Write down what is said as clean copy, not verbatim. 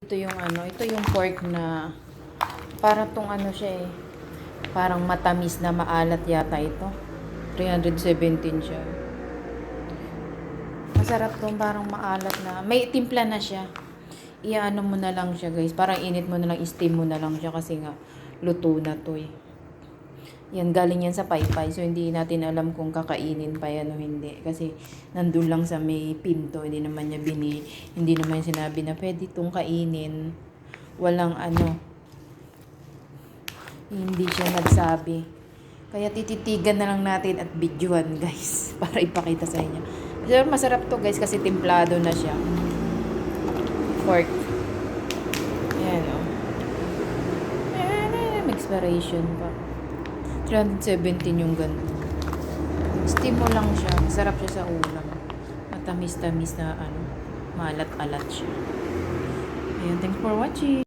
Ito yung ano, ito yung pork na para tong ano siya eh. Parang matamis na maalat yata ito. 317 siya. Masarap tong parang maalat na. May timpla na siya. Iyaano mo na lang siya guys. Parang init mo na lang, steam mo na lang siya kasi nga luto na to eh. Yan, galing yan sa paypay. So, hindi natin alam kung kakainin pa yan o hindi. Kasi, nandun lang sa may pinto. Hindi naman niya hindi naman sinabi na pwede itong kainin. Walang ano. Hindi siya nagsabi. Kaya tititigan na lang natin at videoan guys. Para ipakita sa inyo. Pero masarap to guys kasi templado na siya. Pork. Ayan o. May expiration pa. 317 yung ganito. Steam mo lang siya. Masarap siya sa ulam. Matamis-tamis na ano. Malat-alat siya. Ayan, thanks for watching.